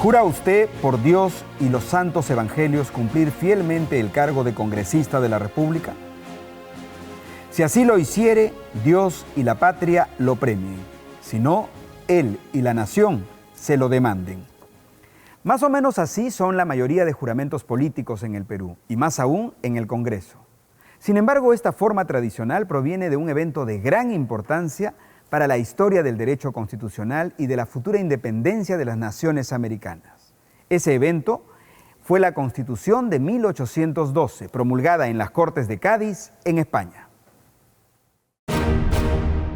¿Jura usted por Dios y los santos evangelios cumplir fielmente el cargo de congresista de la República? Si así lo hiciere, Dios y la patria lo premien. Si no, él y la nación se lo demanden. Más o menos así son la mayoría de juramentos políticos en el Perú, y más aún en el Congreso. Sin embargo, esta forma tradicional proviene de un evento de gran importancia para la historia del derecho constitucional y de la futura independencia de las naciones americanas. Ese evento fue la Constitución de 1812, promulgada en las Cortes de Cádiz, en España.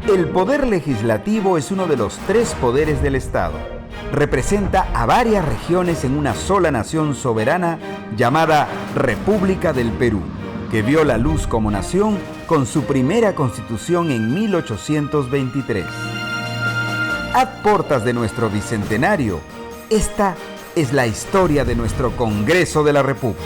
El poder legislativo es uno de los 3 poderes del Estado. Representa a varias regiones en una sola nación soberana llamada República del Perú, que vio la luz como nación con su primera constitución en 1823. A portas de nuestro bicentenario, esta es la historia de nuestro Congreso de la República.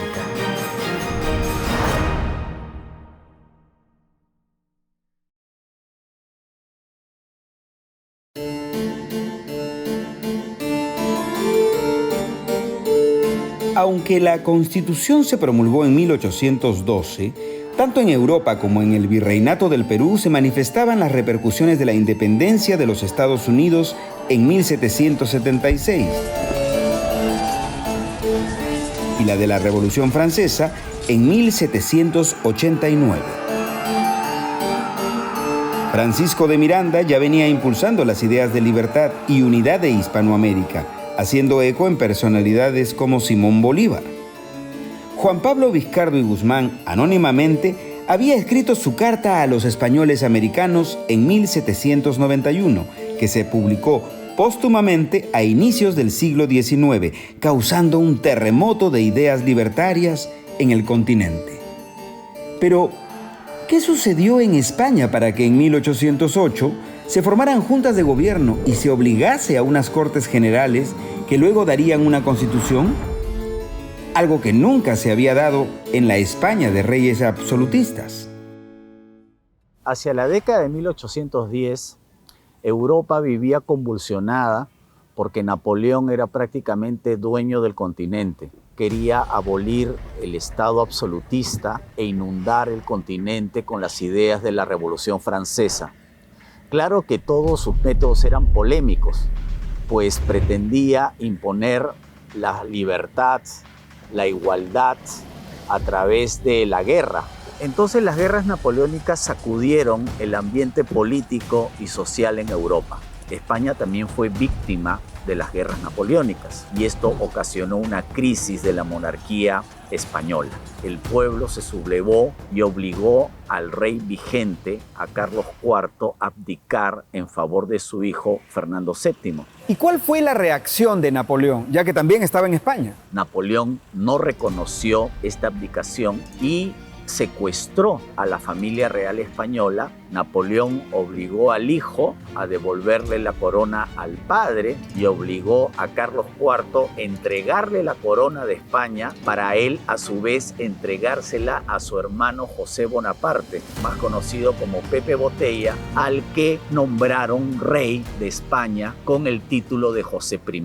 Aunque la Constitución se promulgó en 1812, tanto en Europa como en el Virreinato del Perú se manifestaban las repercusiones de la independencia de los Estados Unidos en 1776 y la de la Revolución Francesa en 1789. Francisco de Miranda ya venía impulsando las ideas de libertad y unidad de Hispanoamérica, haciendo eco en personalidades como Simón Bolívar. Juan Pablo Vizcardo y Guzmán, anónimamente, había escrito su carta a los españoles americanos en 1791, que se publicó póstumamente a inicios del siglo XIX, causando un terremoto de ideas libertarias en el continente. Pero, ¿qué sucedió en España para que en 1808 se formaran juntas de gobierno y se obligase a unas Cortes Generales que luego darían una constitución? Algo que nunca se había dado en la España de reyes absolutistas. Hacia la década de 1810, Europa vivía convulsionada porque Napoleón era prácticamente dueño del continente. Quería abolir el Estado absolutista e inundar el continente con las ideas de la Revolución Francesa. Claro que todos sus métodos eran polémicos, pues pretendía imponer la libertad, la igualdad a través de la guerra. Entonces las guerras napoleónicas sacudieron el ambiente político y social en Europa. España también fue víctima de las guerras napoleónicas y esto ocasionó una crisis de la monarquía española. El pueblo se sublevó y obligó al rey vigente, a Carlos IV, a abdicar en favor de su hijo Fernando VII. ¿Y cuál fue la reacción de Napoleón, ya que también estaba en España? Napoleón no reconoció esta abdicación y secuestró a la familia real española. Napoleón obligó al hijo a devolverle la corona al padre y obligó a Carlos IV a entregarle la corona de España para él a su vez entregársela a su hermano José Bonaparte, más conocido como Pepe Botella, al que nombraron rey de España con el título de José I.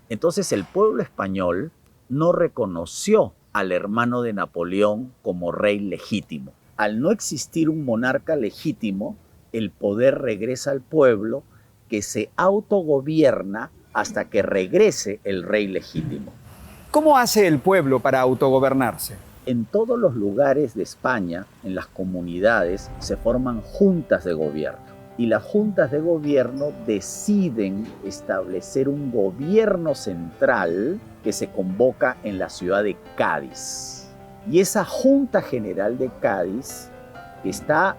Entonces el pueblo español no reconoció al hermano de Napoleón como rey legítimo. Al no existir un monarca legítimo, el poder regresa al pueblo, que se autogobierna hasta que regrese el rey legítimo. ¿Cómo hace el pueblo para autogobernarse? En todos los lugares de España, en las comunidades, se forman juntas de gobierno. Y las juntas de gobierno deciden establecer un gobierno central que se convoca en la ciudad de Cádiz. Y esa Junta General de Cádiz está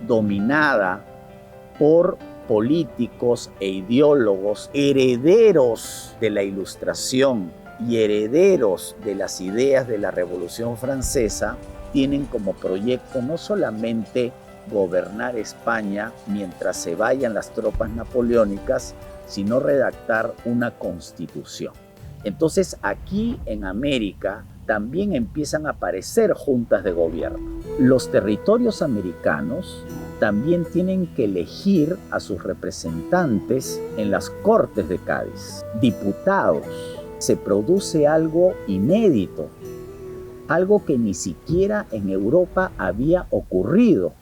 dominada por políticos e ideólogos herederos de la Ilustración y herederos de las ideas de la Revolución Francesa. Tienen como proyecto no solamente gobernar España mientras se vayan las tropas napoleónicas, sino redactar una constitución. Entonces aquí en América también empiezan a aparecer juntas de gobierno. Los territorios americanos también tienen que elegir a sus representantes en las Cortes de Cádiz, diputados. se produce algo inédito, algo que ni siquiera en Europa había ocurrido,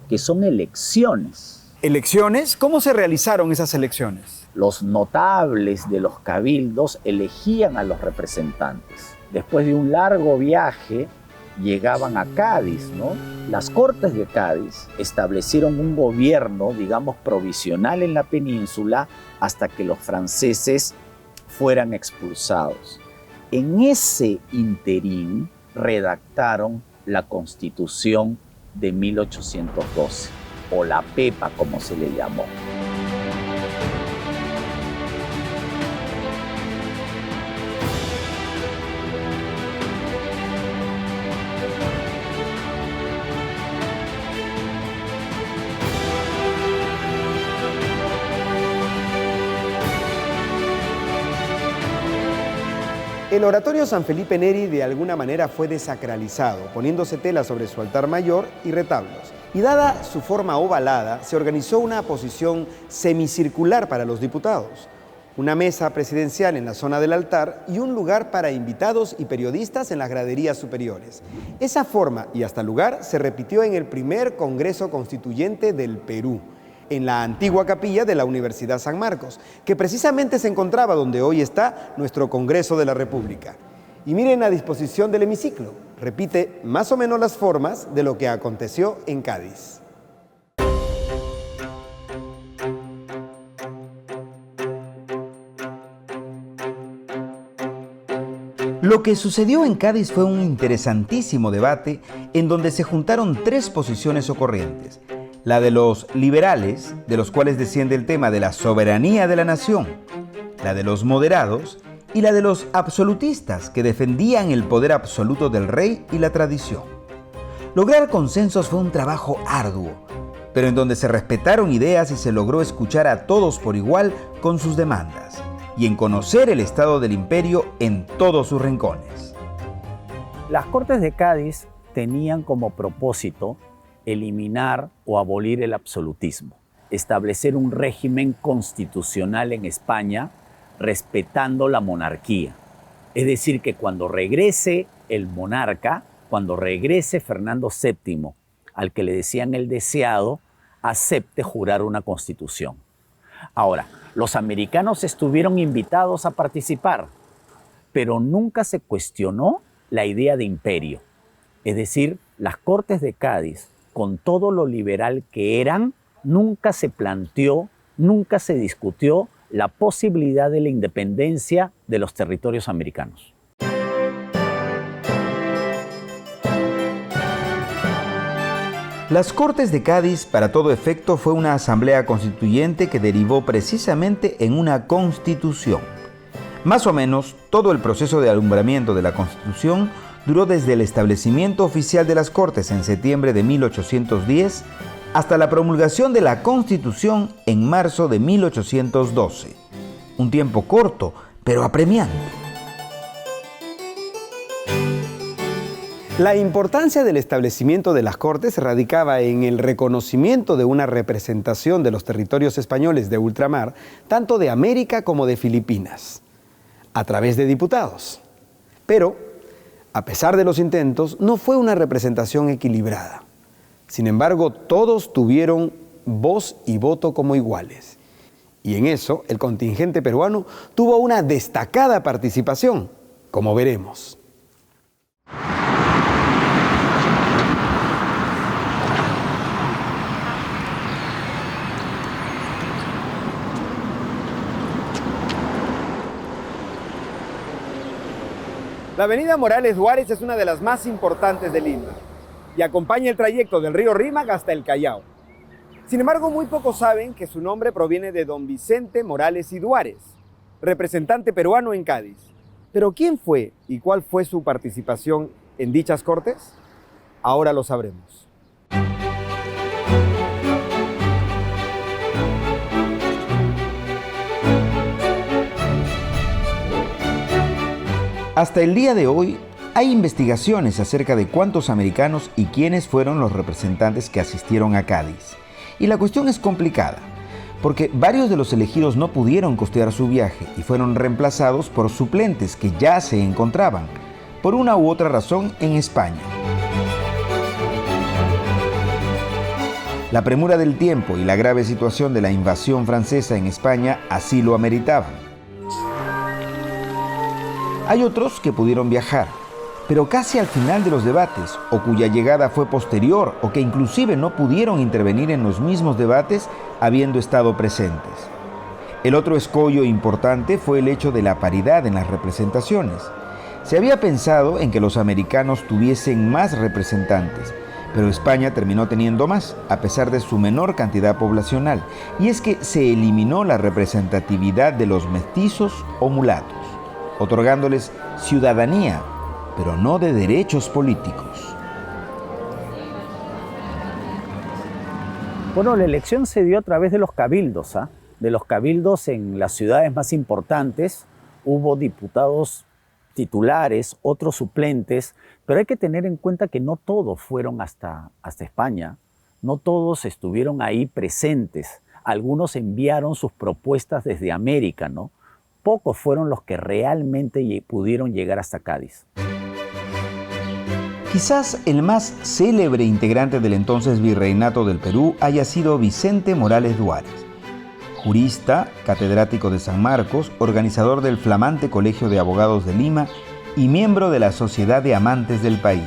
que son elecciones. ¿Elecciones? ¿Cómo se realizaron esas elecciones? Los notables de los cabildos elegían a los representantes. Después de un largo viaje, llegaban a Cádiz, ¿no? Las Cortes de Cádiz establecieron un gobierno, digamos, provisional en la península hasta que los franceses fueran expulsados. En ese interín redactaron la Constitución de 1812, o la Pepa, como se le llamó. El oratorio San Felipe Neri de alguna manera fue desacralizado, poniéndose tela sobre su altar mayor y retablos. Y dada su forma ovalada, se organizó una posición semicircular para los diputados, una mesa presidencial en la zona del altar y un lugar para invitados y periodistas en las graderías superiores. Esa forma y hasta lugar se repitió en el primer Congreso Constituyente del Perú, en la antigua capilla de la Universidad San Marcos, que precisamente se encontraba donde hoy está nuestro Congreso de la República. Y miren la disposición del hemiciclo, repite más o menos las formas de lo que aconteció en Cádiz. Lo que sucedió en Cádiz fue un interesantísimo debate en donde se juntaron tres posiciones o corrientes. La de los liberales, de los cuales desciende el tema de la soberanía de la nación, la de los moderados y la de los absolutistas, que defendían el poder absoluto del rey y la tradición. Lograr consensos fue un trabajo arduo, pero en donde se respetaron ideas y se logró escuchar a todos por igual con sus demandas, y en conocer el estado del imperio en todos sus rincones. Las Cortes de Cádiz tenían como propósito eliminar o abolir el absolutismo, establecer un régimen constitucional en España respetando la monarquía. Es decir, que cuando regrese el monarca, cuando regrese Fernando VII, al que le decían el deseado, acepte jurar una constitución. Ahora, los americanos estuvieron invitados a participar, pero nunca se cuestionó la idea de imperio. Es decir, las Cortes de Cádiz, con todo lo liberal que eran, nunca se planteó, nunca se discutió la posibilidad de la independencia de los territorios americanos. Las Cortes de Cádiz, para todo efecto, fue una asamblea constituyente que derivó precisamente en una constitución. Más o menos, todo el proceso de alumbramiento de la Constitución duró desde el establecimiento oficial de las Cortes en septiembre de 1810 hasta la promulgación de la Constitución en marzo de 1812. Un tiempo corto, pero apremiante. La importancia del establecimiento de las Cortes radicaba en el reconocimiento de una representación de los territorios españoles de ultramar, tanto de América como de Filipinas, a través de diputados. Pero, a pesar de los intentos, no fue una representación equilibrada. Sin embargo, todos tuvieron voz y voto como iguales. Y en eso, el contingente peruano tuvo una destacada participación, como veremos. La avenida Morales Juárez es una de las más importantes de Lima y acompaña el trayecto del río Rímac hasta el Callao. Sin embargo, muy pocos saben que su nombre proviene de don Vicente Morales y Juárez, representante peruano en Cádiz. Pero ¿quién fue y cuál fue su participación en dichas cortes? Ahora lo sabremos. Hasta el día de hoy, hay investigaciones acerca de cuántos americanos y quiénes fueron los representantes que asistieron a Cádiz. Y la cuestión es complicada, porque varios de los elegidos no pudieron costear su viaje y fueron reemplazados por suplentes que ya se encontraban, por una u otra razón, en España. La premura del tiempo y la grave situación de la invasión francesa en España así lo ameritaban. Hay otros que pudieron viajar, pero casi al final de los debates, o cuya llegada fue posterior, o que inclusive no pudieron intervenir en los mismos debates habiendo estado presentes. El otro escollo importante fue el hecho de la paridad en las representaciones. Se había pensado en que los americanos tuviesen más representantes, pero España terminó teniendo más, a pesar de su menor cantidad poblacional, y es que se eliminó la representatividad de los mestizos o mulatos, otorgándoles ciudadanía, pero no de derechos políticos. Bueno, la elección se dio a través de los cabildos, De los cabildos en las ciudades más importantes hubo diputados titulares, otros suplentes, pero hay que tener en cuenta que no todos fueron hasta España, no todos estuvieron ahí presentes. Algunos enviaron sus propuestas desde América, ¿no? Pocos fueron los que realmente pudieron llegar hasta Cádiz. Quizás el más célebre integrante del entonces Virreinato del Perú haya sido Vicente Morales Duárez, jurista, catedrático de San Marcos, organizador del flamante Colegio de Abogados de Lima y miembro de la Sociedad de Amantes del País.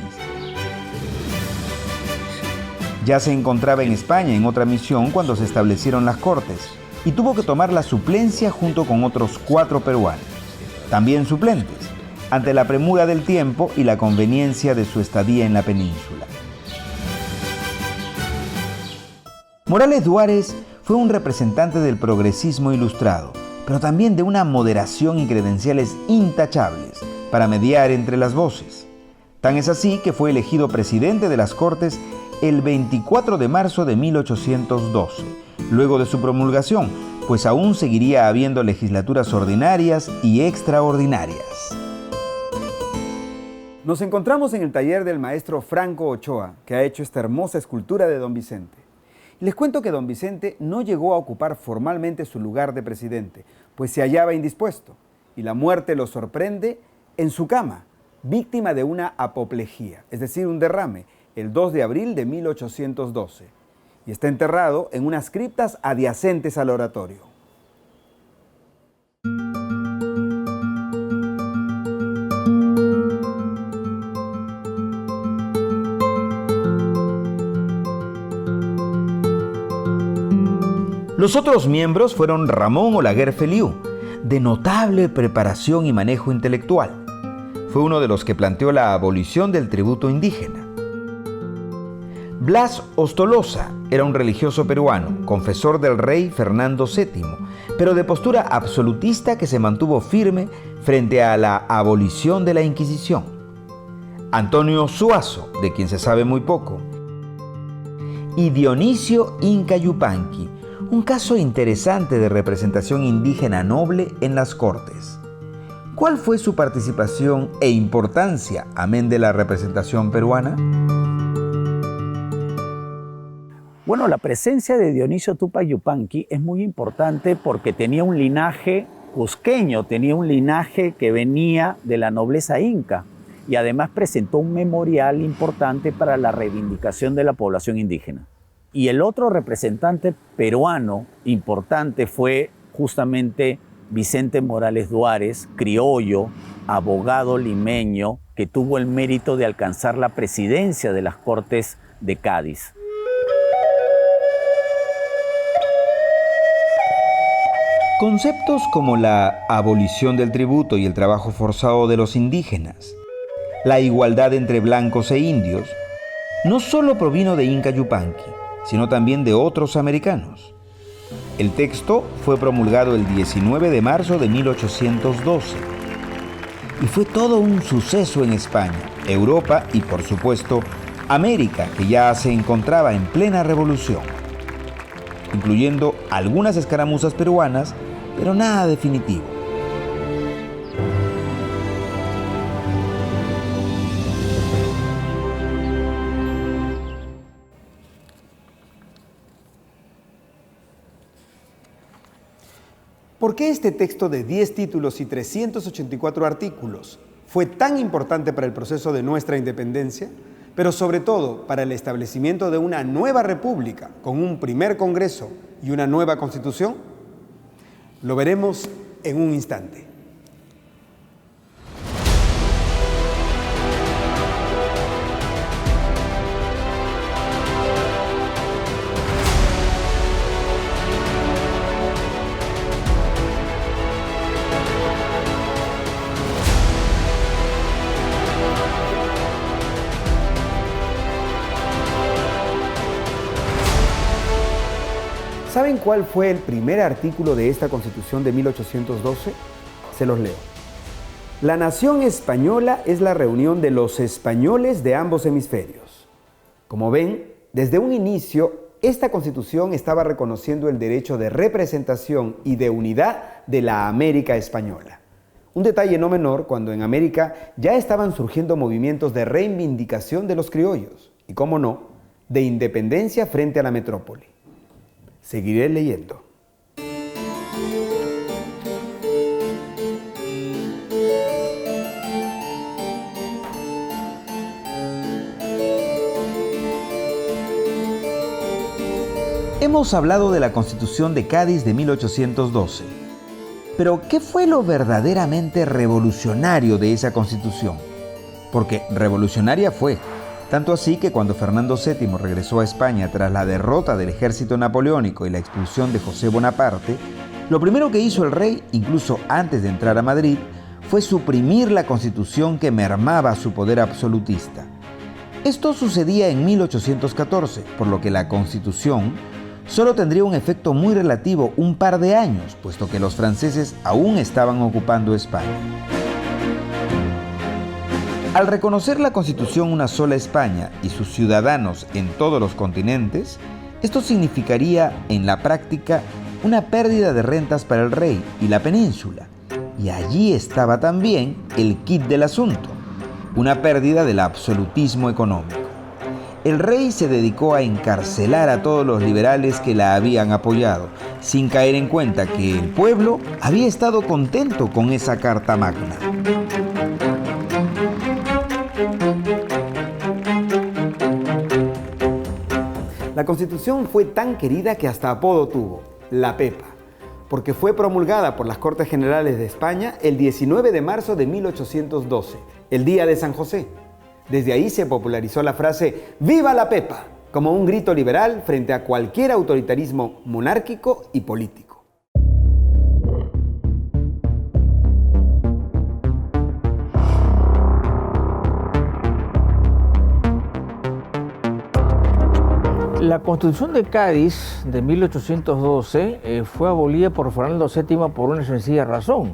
Ya se encontraba en España en otra misión cuando se establecieron las Cortes y tuvo que tomar la suplencia junto con otros 4 peruanos, también suplentes, ante la premura del tiempo y la conveniencia de su estadía en la península. Morales Duárez fue un representante del progresismo ilustrado, pero también de una moderación y credenciales intachables para mediar entre las voces. Tan es así que fue elegido presidente de las Cortes el 24 de marzo de 1812, luego de su promulgación, pues aún seguiría habiendo legislaturas ordinarias y extraordinarias. Nos encontramos en el taller del maestro Franco Ochoa, que ha hecho esta hermosa escultura de Don Vicente. Les cuento que Don Vicente no llegó a ocupar formalmente su lugar de presidente, pues se hallaba indispuesto, y la muerte lo sorprende en su cama, víctima de una apoplejía, es decir, un derrame, el 2 de abril de 1812, y está enterrado en unas criptas adyacentes al oratorio. Los otros miembros fueron Ramón Olaguer Feliú, de notable preparación y manejo intelectual. Fue uno de los que planteó la abolición del tributo indígena. Blas Ostoloza era un religioso peruano, confesor del rey Fernando VII, pero de postura absolutista que se mantuvo firme frente a la abolición de la Inquisición. Antonio Zuazo, de quien se sabe muy poco, y Dionisio Inca Yupanqui, un caso interesante de representación indígena noble en las Cortes. ¿Cuál fue su participación e importancia, amén de la representación peruana? Bueno, la presencia de Dionisio Tupac Yupanqui es muy importante porque tenía un linaje cusqueño, tenía un linaje que venía de la nobleza inca y además presentó un memorial importante para la reivindicación de la población indígena. Y el otro representante peruano importante fue justamente Vicente Morales Duárez, criollo, abogado limeño, que tuvo el mérito de alcanzar la presidencia de las Cortes de Cádiz. Conceptos como la abolición del tributo y el trabajo forzado de los indígenas, la igualdad entre blancos e indios, no solo provino de Inca Yupanqui, sino también de otros americanos. El texto fue promulgado el 19 de marzo de 1812 y fue todo un suceso en España, Europa y, por supuesto, América, que ya se encontraba en plena revolución, incluyendo algunas escaramuzas peruanas, pero nada definitivo. por qué este texto de 10 títulos y 384 artículos fue tan importante para el proceso de nuestra independencia, pero sobre todo para el establecimiento de una nueva república con un primer Congreso y una nueva Constitución? Lo veremos en un instante. ¿Saben cuál fue el primer artículo de esta Constitución de 1812? Se los leo. La nación española es la reunión de los españoles de ambos hemisferios. Como ven, desde un inicio, esta Constitución estaba reconociendo el derecho de representación y de unidad de la América española. Un detalle no menor cuando en América ya estaban surgiendo movimientos de reivindicación de los criollos y, cómo no, de independencia frente a la metrópoli. Seguiré leyendo. Hemos hablado de la Constitución de Cádiz de 1812. Pero, ¿qué fue lo verdaderamente revolucionario de esa Constitución? Porque revolucionaria fue. Tanto así que cuando Fernando VII regresó a España tras la derrota del ejército napoleónico y la expulsión de José Bonaparte, lo primero que hizo el rey, incluso antes de entrar a Madrid, fue suprimir la Constitución que mermaba su poder absolutista. Esto sucedía en 1814, por lo que la Constitución solo tendría un efecto muy relativo un par de años, puesto que los franceses aún estaban ocupando España. Al reconocer la Constitución una sola España y sus ciudadanos en todos los continentes, esto significaría, en la práctica, una pérdida de rentas para el rey y la península. Y allí estaba también el quid del asunto, una pérdida del absolutismo económico. El rey se dedicó a encarcelar a todos los liberales que la habían apoyado, sin caer en cuenta que el pueblo había estado contento con esa Carta Magna. La Constitución fue tan querida que hasta apodo tuvo, la Pepa, porque fue promulgada por las Cortes Generales de España el 19 de marzo de 1812, el día de San José. Desde ahí se popularizó la frase ¡Viva la Pepa!, como un grito liberal frente a cualquier autoritarismo monárquico y político. La Constitución de Cádiz de 1812 fue abolida por Fernando VII por una sencilla razón.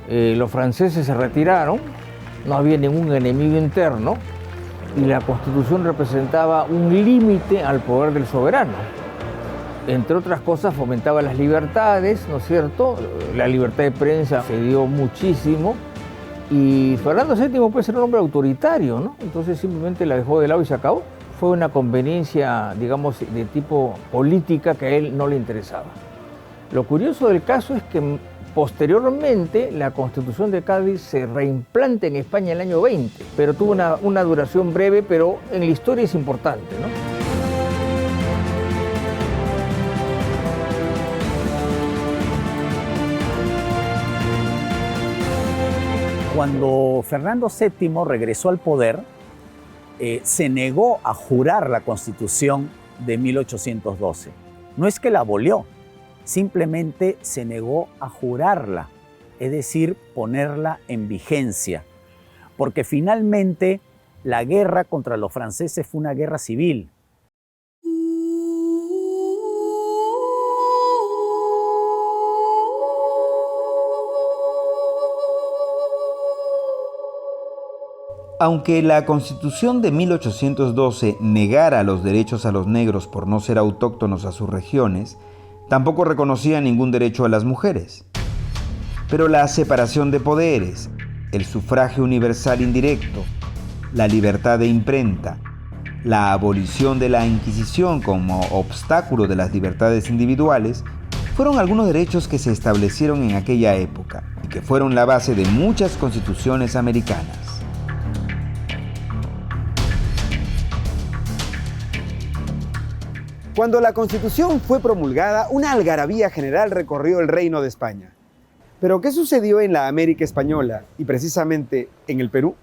Los franceses se retiraron, no había ningún enemigo interno y la Constitución representaba un límite al poder del soberano. Entre otras cosas, fomentaba las libertades, ¿no es cierto? La libertad de prensa se dio muchísimo y Fernando VII puede ser un hombre autoritario, ¿no? Entonces simplemente la dejó de lado y se acabó. Fue una conveniencia, digamos, de tipo política que a él no le interesaba. Lo curioso del caso es que posteriormente la Constitución de Cádiz se reimplanta en España en el año 20, pero tuvo una duración breve, pero en la historia es importante, ¿no? Cuando Fernando VII regresó al poder, se negó a jurar la Constitución de 1812. No es que la abolió, simplemente se negó a jurarla, es decir, ponerla en vigencia, porque finalmente la guerra contra los franceses fue una guerra civil. Aunque la Constitución de 1812 negara los derechos a los negros por no ser autóctonos a sus regiones, tampoco reconocía ningún derecho a las mujeres. Pero la separación de poderes, el sufragio universal indirecto, la libertad de imprenta, la abolición de la Inquisición como obstáculo de las libertades individuales, Fueron algunos derechos que se establecieron en aquella época y que fueron la base de muchas constituciones americanas. Cuando la Constitución fue promulgada, una algarabía general recorrió el Reino de España. ¿Pero qué sucedió en la América Española y precisamente en el Perú?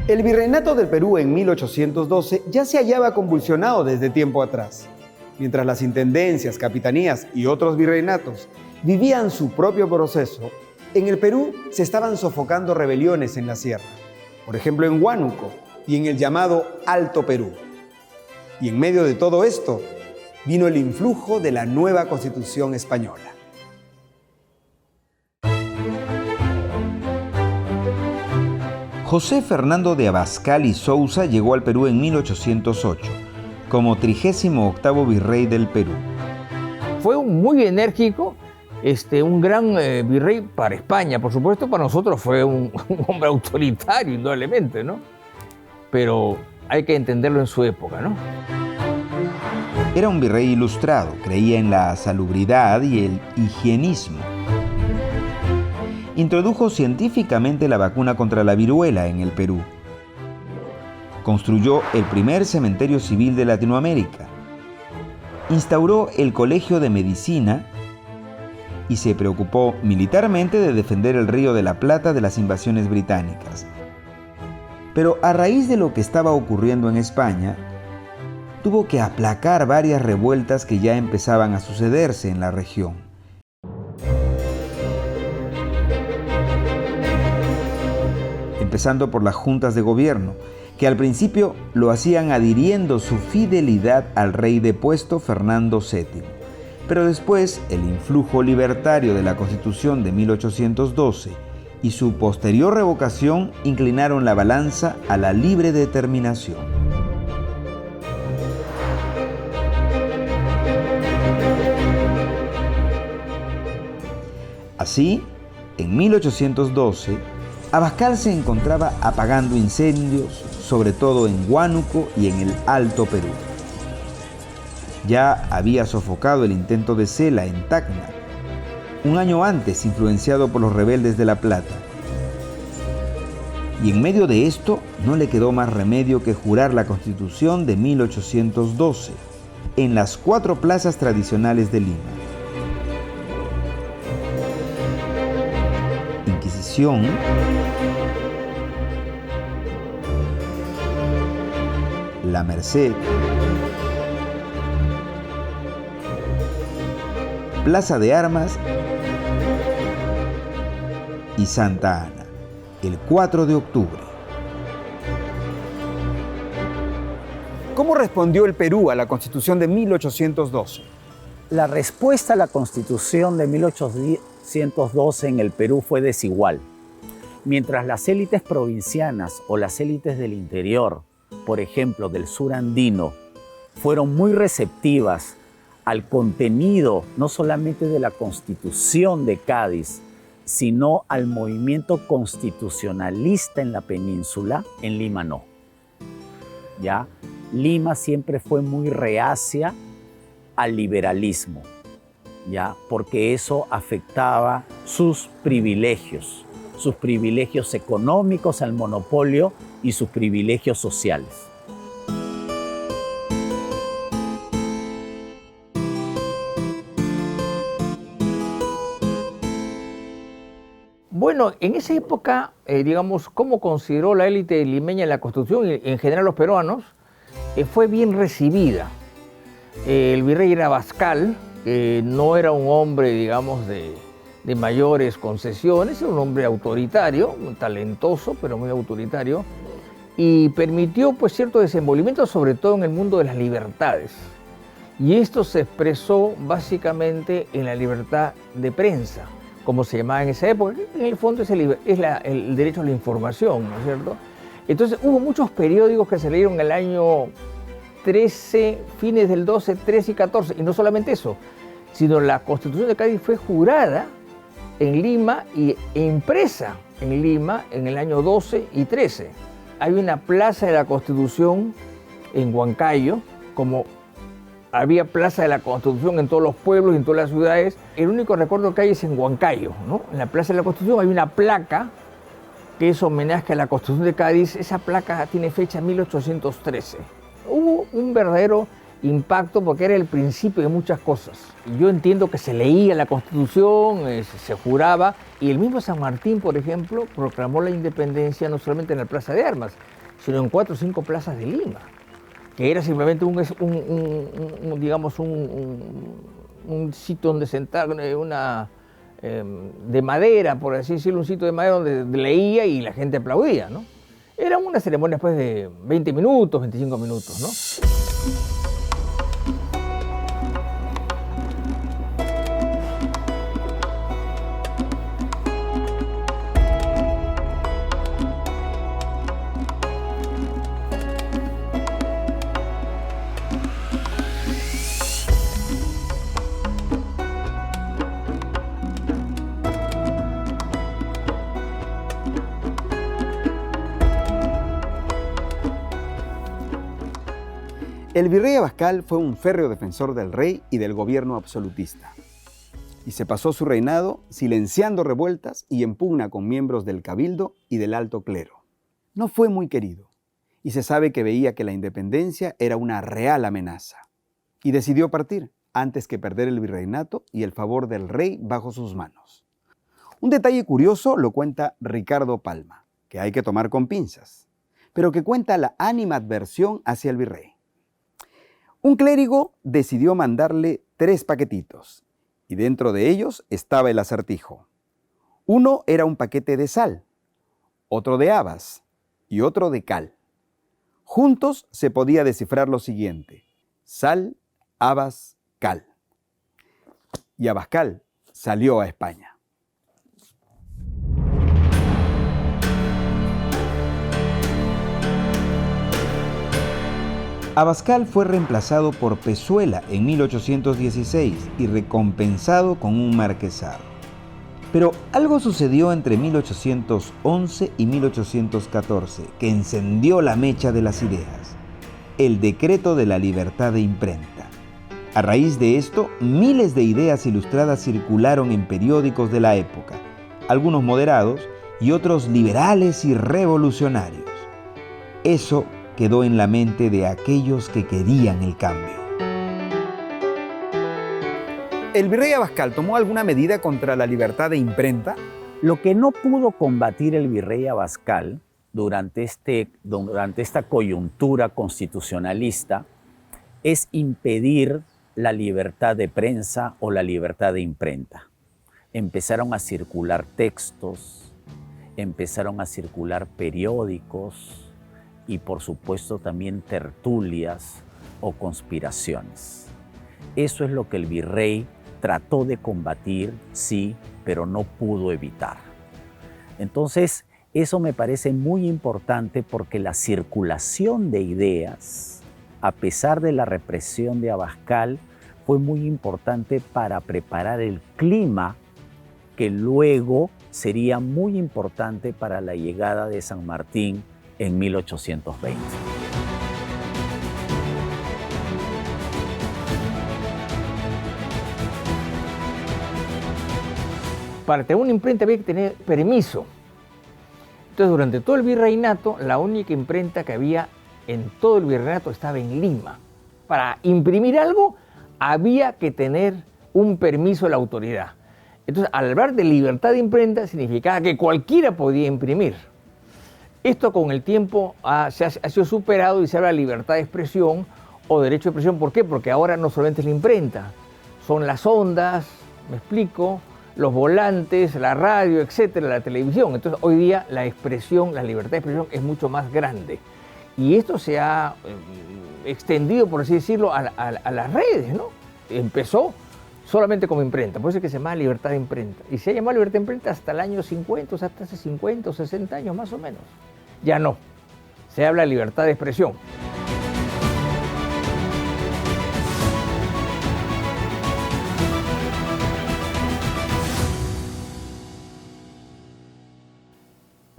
El virreinato del Perú en 1812 ya se hallaba convulsionado desde tiempo atrás, mientras las intendencias, capitanías y otros virreinatos vivían su propio proceso. En el Perú se estaban sofocando rebeliones en la sierra, por ejemplo en Huánuco y en el llamado Alto Perú. Y en medio de todo esto vino el influjo de la nueva Constitución española. José Fernando de Abascal y Sousa llegó al Perú en 1808, como 38º virrey del Perú. Fue muy enérgico, un gran virrey para España. Por supuesto, para nosotros fue un hombre autoritario, indudablemente, ¿no? Pero hay que entenderlo en su época, ¿no? Era un virrey ilustrado, creía en la salubridad y el higienismo. Introdujo científicamente la vacuna contra la viruela en el Perú. Construyó el primer cementerio civil de Latinoamérica. Instauró el Colegio de Medicina y se preocupó militarmente de defender el Río de la Plata de las invasiones británicas. Pero a raíz de lo que estaba ocurriendo en España, tuvo que aplacar varias revueltas que ya empezaban a sucederse en la región. Empezando por las juntas de gobierno, que al principio lo hacían adhiriendo su fidelidad al rey depuesto Fernando VII. Pero después, el influjo libertario de la Constitución de 1812 y su posterior revocación inclinaron la balanza a la libre determinación. Así, en 1812, Abascal se encontraba apagando incendios, sobre todo en Huánuco y en el Alto Perú. Ya había sofocado el intento de Cela en Tacna, un año antes influenciado por los rebeldes de La Plata. Y en medio de esto no le quedó más remedio que jurar la Constitución de 1812 en las 4 plazas tradicionales de Lima. Inquisición, La Merced, Plaza de Armas y Santa Ana, el 4 de octubre. ¿Cómo respondió el Perú a la Constitución de 1812? La respuesta a la Constitución de 1812 en el Perú fue desigual. Mientras las élites provincianas o las élites del interior, por ejemplo, del sur andino, fueron muy receptivas al contenido no solamente de la Constitución de Cádiz, sino al movimiento constitucionalista en la península, en Lima no. ¿Ya? Lima siempre fue muy reacia al liberalismo, ¿ya? Porque eso afectaba sus privilegios económicos al monopolio y sus privilegios sociales. Bueno, en esa época, digamos, cómo consideró la élite limeña la Constitución y en general los peruanos, fue bien recibida. El virrey era Abascal, que no era un hombre, digamos, de mayores concesiones, era un hombre autoritario, talentoso, pero muy autoritario, y permitió pues cierto desenvolvimiento, sobre todo en el mundo de las libertades. Y esto se expresó básicamente en la libertad de prensa, como se llamaba en esa época, que en el fondo es el derecho a la información, ¿no es cierto? Entonces hubo muchos periódicos que se leyeron en el año 13, fines del 12, 13 y 14, y no solamente eso, sino la Constitución de Cádiz fue jurada en Lima e impresa en Lima en el año 12 y 13. Hay una plaza de la Constitución en Huancayo, como había plaza de la Constitución en todos los pueblos y en todas las ciudades. El único recuerdo que hay es en Huancayo, ¿no? En la plaza de la Constitución hay una placa que es homenaje a la Constitución de Cádiz. Esa placa tiene fecha 1813. Hubo un verdadero impacto porque era el principio de muchas cosas. Yo entiendo que se leía la Constitución, se juraba, y el mismo San Martín, por ejemplo, proclamó la independencia no solamente en la Plaza de Armas, sino en 4 o 5 plazas de Lima, que era simplemente un sitio donde sentar, de madera, por así decirlo, un sitio de madera donde leía y la gente aplaudía, ¿no? Era una ceremonia después de 20 minutos, 25 minutos, ¿no? El virrey Abascal fue un férreo defensor del rey y del gobierno absolutista. Y se pasó su reinado silenciando revueltas y en pugna con miembros del cabildo y del alto clero. No fue muy querido y se sabe que veía que la independencia era una real amenaza. Y decidió partir antes que perder el virreinato y el favor del rey bajo sus manos. Un detalle curioso lo cuenta Ricardo Palma, que hay que tomar con pinzas, pero que cuenta la animadversión hacia el virrey. Un clérigo decidió mandarle 3 paquetitos y dentro de ellos estaba el acertijo. Uno era un paquete de sal, otro de habas y otro de cal. Juntos se podía descifrar lo siguiente: sal, habas, cal. Y Abascal salió a España. Abascal fue reemplazado por Pezuela en 1816 y recompensado con un marquesado. Pero algo sucedió entre 1811 y 1814 que encendió la mecha de las ideas: el decreto de la libertad de imprenta. A raíz de esto, miles de ideas ilustradas circularon en periódicos de la época, algunos moderados y otros liberales y revolucionarios. Eso quedó en la mente de aquellos que querían el cambio. ¿El virrey Abascal tomó alguna medida contra la libertad de imprenta? Lo que no pudo combatir el virrey Abascal durante esta coyuntura constitucionalista es impedir la libertad de prensa o la libertad de imprenta. Empezaron a circular textos, empezaron a circular periódicos, y por supuesto también tertulias o conspiraciones. Eso es lo que el virrey trató de combatir, sí, pero no pudo evitar. Entonces, eso me parece muy importante porque la circulación de ideas, a pesar de la represión de Abascal, fue muy importante para preparar el clima que luego sería muy importante para la llegada de San Martín en 1820. Para tener una imprenta había que tener permiso. Entonces, durante todo el virreinato, la única imprenta que había en todo el virreinato estaba en Lima. Para imprimir algo, había que tener un permiso de la autoridad. Entonces, al hablar de libertad de imprenta, significaba que cualquiera podía imprimir. Esto con el tiempo ha sido superado y se habla de libertad de expresión o derecho de expresión. ¿Por qué? Porque ahora no solamente es la imprenta, son las ondas, me explico, los volantes, la radio, etcétera, la televisión. Entonces hoy día la expresión, la libertad de expresión es mucho más grande. Y esto se ha extendido, por así decirlo, a las redes, ¿no? Empezó solamente como imprenta, por eso es que se llama libertad de imprenta. Y se ha llamado libertad de imprenta hasta el año 50, o sea, hasta hace 50 o 60 años más o menos. Ya no, se habla de libertad de expresión.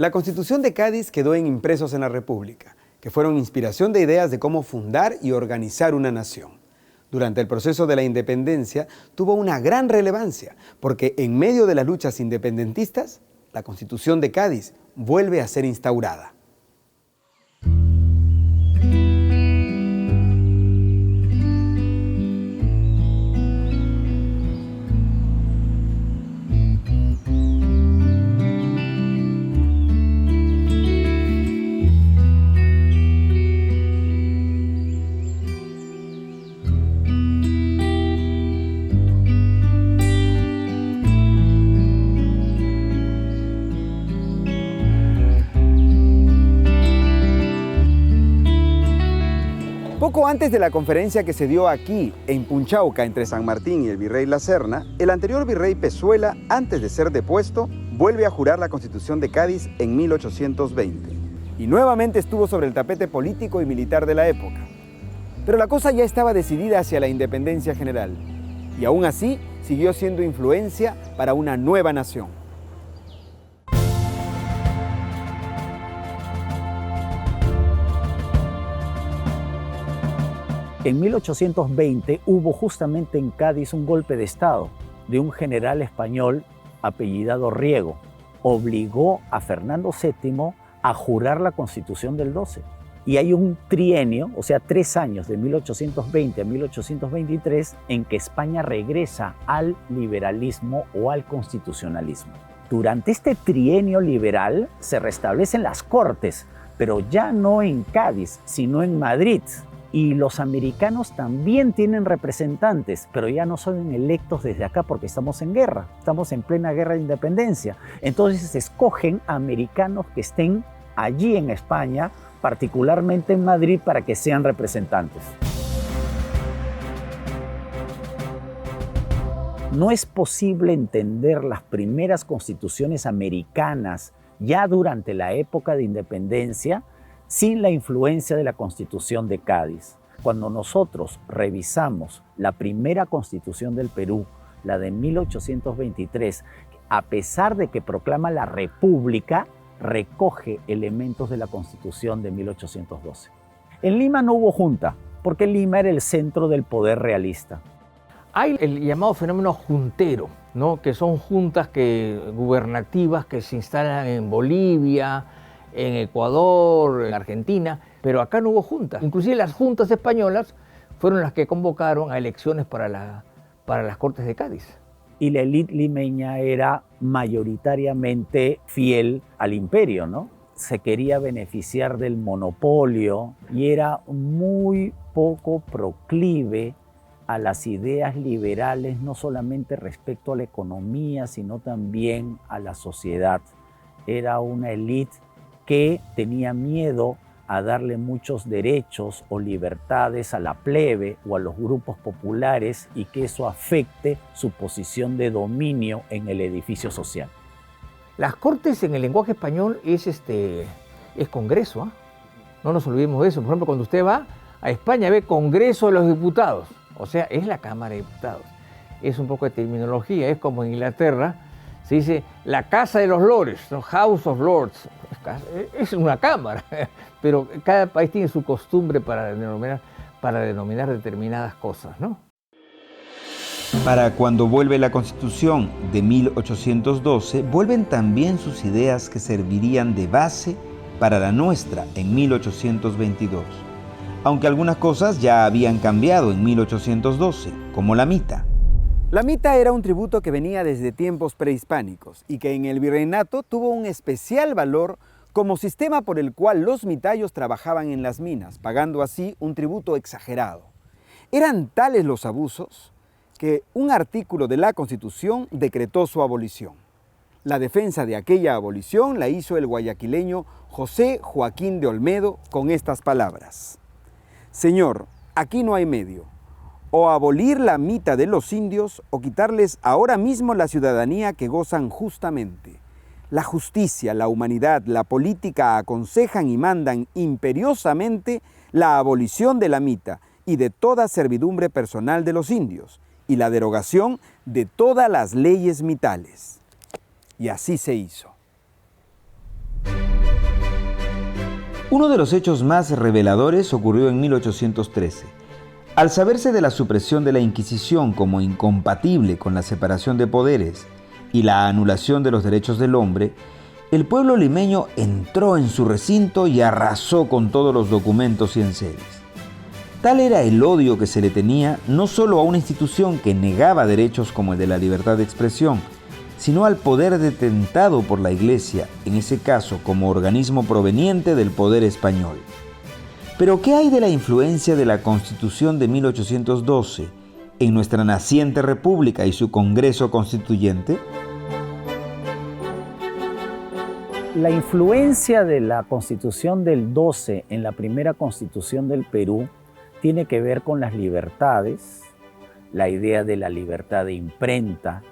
La Constitución de Cádiz quedó en Impresos en la República, que fueron inspiración de ideas de cómo fundar y organizar una nación. Durante el proceso de la independencia tuvo una gran relevancia, porque en medio de las luchas independentistas, la Constitución de Cádiz vuelve a ser instaurada. Poco antes de la conferencia que se dio aquí, en Punchauca, entre San Martín y el virrey La Serna, el anterior virrey Pezuela, antes de ser depuesto, vuelve a jurar la Constitución de Cádiz en 1820. Y nuevamente estuvo sobre el tapete político y militar de la época. Pero la cosa ya estaba decidida hacia la independencia general. Y aún así, siguió siendo influencia para una nueva nación. En 1820 hubo justamente en Cádiz un golpe de Estado de un general español apellidado Riego. Obligó a Fernando VII a jurar la Constitución del 12. Y hay un trienio, o sea, 3 años, de 1820 a 1823, en que España regresa al liberalismo o al constitucionalismo. Durante este trienio liberal se restablecen las Cortes, pero ya no en Cádiz, sino en Madrid. Y los americanos también tienen representantes, pero ya no son electos desde acá porque estamos en guerra, estamos en plena guerra de independencia. Entonces se escogen americanos que estén allí en España, particularmente en Madrid, para que sean representantes. No es posible entender las primeras constituciones americanas ya durante la época de independencia sin la influencia de la Constitución de Cádiz. Cuando nosotros revisamos la primera Constitución del Perú, la de 1823, a pesar de que proclama la República, recoge elementos de la Constitución de 1812. En Lima no hubo junta, porque Lima era el centro del poder realista. Hay el llamado fenómeno juntero, ¿no? Que son juntas gubernativas que se instalan en Bolivia, en Ecuador, en Argentina, pero acá no hubo juntas. Inclusive las juntas españolas fueron las que convocaron a elecciones para las Cortes de Cádiz. Y la élite limeña era mayoritariamente fiel al imperio, ¿no? Se quería beneficiar del monopolio y era muy poco proclive a las ideas liberales, no solamente respecto a la economía, sino también a la sociedad. Era una élite que tenía miedo a darle muchos derechos o libertades a la plebe o a los grupos populares y que eso afecte su posición de dominio en el edificio social. Las Cortes en el lenguaje español es Congreso, ¿eh? No nos olvidemos de eso. Por ejemplo, cuando usted va a España ve Congreso de los Diputados, o sea, es la Cámara de Diputados. Es un poco de terminología, es como en Inglaterra, se dice la Casa de los Lores, ¿no? House of Lords. Es una cámara, pero cada país tiene su costumbre para denominar determinadas cosas, ¿no? Para cuando vuelve la Constitución de 1812, vuelven también sus ideas que servirían de base para la nuestra en 1822. Aunque algunas cosas ya habían cambiado en 1812, como la mita. La mita era un tributo que venía desde tiempos prehispánicos y que en el virreinato tuvo un especial valor como sistema por el cual los mitayos trabajaban en las minas, pagando así un tributo exagerado. Eran tales los abusos que un artículo de la Constitución decretó su abolición. La defensa de aquella abolición la hizo el guayaquileño José Joaquín de Olmedo con estas palabras: Señor, aquí no hay medio. O abolir la mita de los indios o quitarles ahora mismo la ciudadanía que gozan justamente. La justicia, la humanidad, la política aconsejan y mandan imperiosamente la abolición de la mita y de toda servidumbre personal de los indios y la derogación de todas las leyes mitales. Y así se hizo. Uno de los hechos más reveladores ocurrió en 1813. Al saberse de la supresión de la Inquisición como incompatible con la separación de poderes y la anulación de los derechos del hombre, el pueblo limeño entró en su recinto y arrasó con todos los documentos y enseres. Tal era el odio que se le tenía no solo a una institución que negaba derechos como el de la libertad de expresión, sino al poder detentado por la Iglesia, en ese caso como organismo proveniente del poder español. Pero ¿qué hay de la influencia de la Constitución de 1812 en nuestra naciente república y su Congreso Constituyente? La influencia de la Constitución del 12 en la primera Constitución del Perú tiene que ver con las libertades, la idea de la libertad de imprenta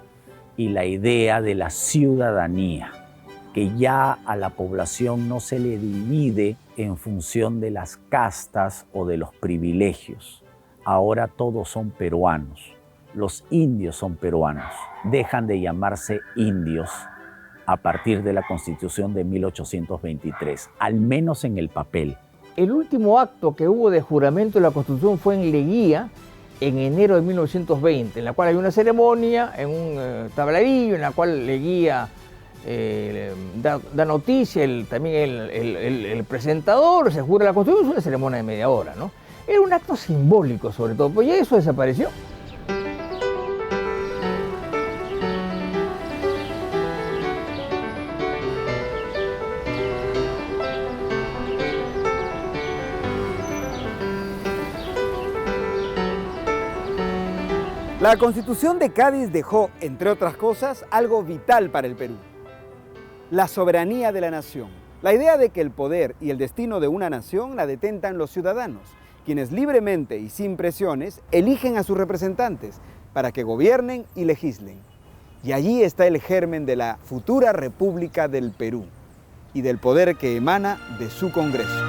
y la idea de la ciudadanía, que ya a la población no se le divide en función de las castas o de los privilegios. Ahora todos son peruanos, los indios son peruanos, dejan de llamarse indios a partir de la Constitución de 1823, al menos en el papel. El último acto que hubo de juramento de la Constitución fue en Leguía, en enero de 1920, en la cual hay una ceremonia en un tablarillo, en la cual Leguía da noticia, también el presentador, se jura la Constitución, es una ceremonia de media hora, ¿no? Era un acto simbólico sobre todo, pues ya eso desapareció. La Constitución de Cádiz dejó, entre otras cosas, algo vital para el Perú: la soberanía de la nación. La idea de que el poder y el destino de una nación la detentan los ciudadanos, quienes libremente y sin presiones eligen a sus representantes para que gobiernen y legislen. Y allí está el germen de la futura República del Perú y del poder que emana de su Congreso.